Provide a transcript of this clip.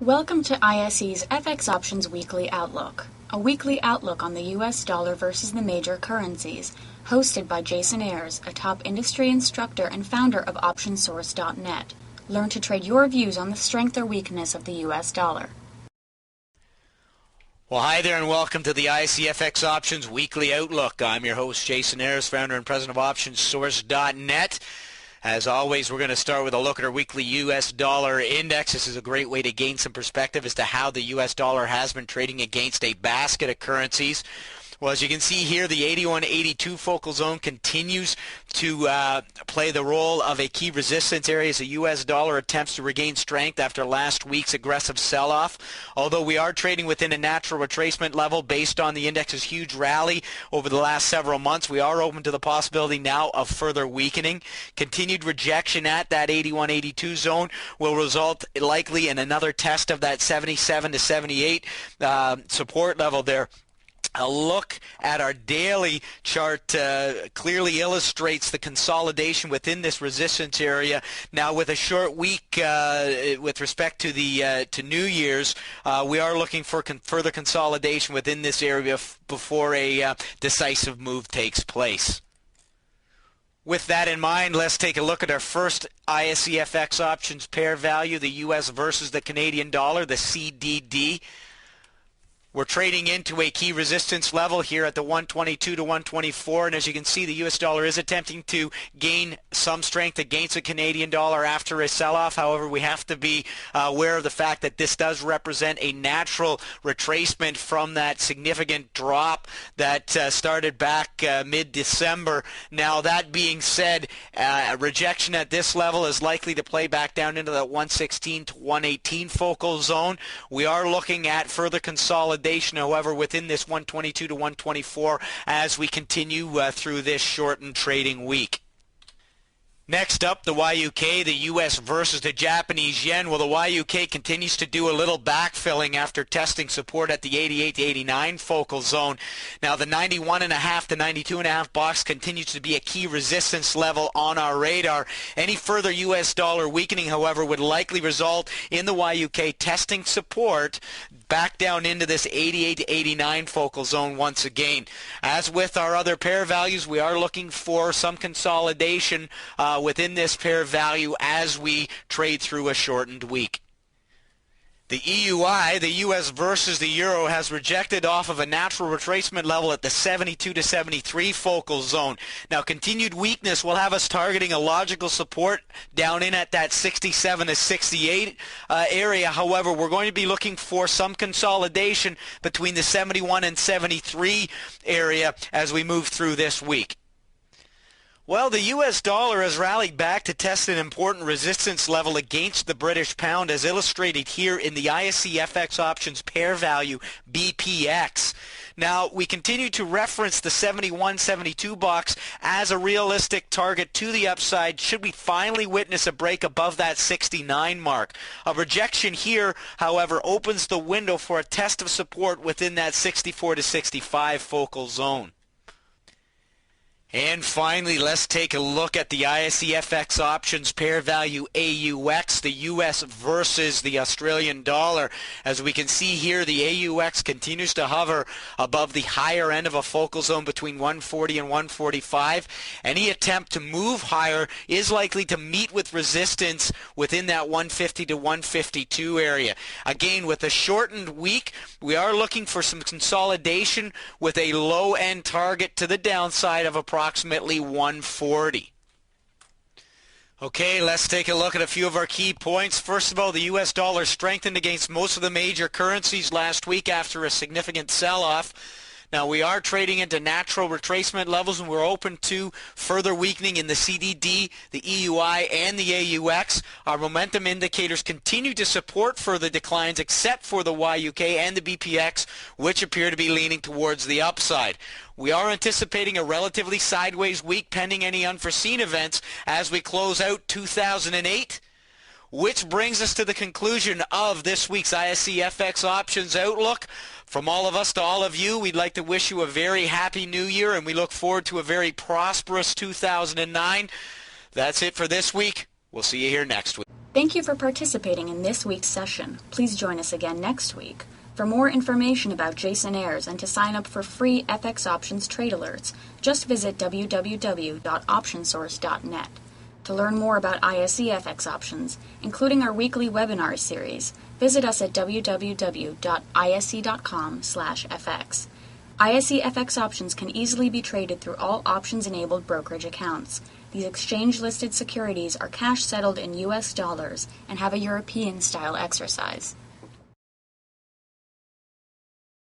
Welcome to ISE's FX Options Weekly Outlook, a weekly outlook on the US dollar versus the major currencies, hosted by Jason Ayres, a top industry instructor and founder of OptionSource.net. Learn to trade your views on the strength or weakness of the US dollar. Well, hi there and welcome to the ISE FX Options Weekly Outlook. I'm your host, Jason Ayres, founder and president of OptionSource.net. As always, we're going to start with a look at our weekly U.S. dollar index. This is a great way to gain some perspective as to how the U.S. dollar has been trading against a basket of currencies. Well, as you can see here, the 81.82 focal zone continues to play the role of a key resistance area as the U.S. dollar attempts to regain strength after last week's aggressive sell-off. Although we are trading within a natural retracement level based on the index's huge rally over the last several months, we are open to the possibility now of further weakening. Continued rejection at that 81.82 zone will result likely in another test of that 77 to 78 support level there. A look at our daily chart clearly illustrates the consolidation within this resistance area. Now, with a short week with respect to the to New Year's, we are looking for further consolidation within this area before a decisive move takes place. With that in mind, let's take a look at our first ISE FX options pair value, the U.S. versus the Canadian dollar, the CDD. We're trading into a key resistance level here at the 122 to 124, and as you can see, the U.S. dollar is attempting to gain some strength against the Canadian dollar after a sell-off. However, we have to be aware of the fact that this does represent a natural retracement from that significant drop that started back mid-December. Now, that being said, rejection at this level is likely to play back down into that 116 to 118 focal zone. We are looking at further consolidation, however, within this 122 to 124 as we continue through this shortened trading week. Next up, the YUK, the US versus the Japanese yen. Well, the YUK continues to do a little backfilling after testing support at the 88 to 89 focal zone. Now, the 91.5 to 92.5 box continues to be a key resistance level on our radar. Any further US dollar weakening, however, would likely result in the YUK testing support back down into this 88 to 89 focal zone once again. As with our other pair values, we are looking for some consolidation within this pair value as we trade through a shortened week. The EUI, the US versus the Euro, has rejected off of a natural retracement level at the 72 to 73 focal zone. Now, continued weakness will have us targeting a logical support down in at that 67 to 68 area. However, we're going to be looking for some consolidation between the 71 and 73 area as we move through this week. Well, the U.S. dollar has rallied back to test an important resistance level against the British pound, as illustrated here in the ISE FX options pair value, BPX. Now, we continue to reference the 71-72 box as a realistic target to the upside should we finally witness a break above that 69 mark. A rejection here, however, opens the window for a test of support within that 64 to 65 focal zone. And finally, let's take a look at the ISE FX options pair value AUX, the US versus the Australian dollar. As we can see here, the AUX continues to hover above the higher end of a focal zone between 140 and 145. Any attempt to move higher is likely to meet with resistance within that 150 to 152 area. Again, with a shortened week, we are looking for some consolidation with a low-end target to the downside of approximately 140. Okay, let's take a look at a few of our key points. First of all, the U.S. dollar strengthened against most of the major currencies last week after a significant sell-off. Now, we are trading into natural retracement levels, and we're open to further weakening in the CDD, the EUI, and the AUX. Our momentum indicators continue to support further declines except for the YUK and the BPX, which appear to be leaning towards the upside. We are anticipating a relatively sideways week pending any unforeseen events as we close out 2008. Which brings us to the conclusion of this week's ISE FX Options Outlook. From all of us to all of you, we'd like to wish you a very happy new year, and we look forward to a very prosperous 2009. That's it for this week. We'll see you here next week. Thank you for participating in this week's session. Please join us again next week. For more information about Jason Ayres and to sign up for free FX options trade alerts, just visit www.optionsource.net. To learn more about ISE FX options, including our weekly webinar series, visit us at www.ise.com/fx. ISE FX options can easily be traded through all options-enabled brokerage accounts. These exchange-listed securities are cash-settled in U.S. dollars and have a European-style exercise.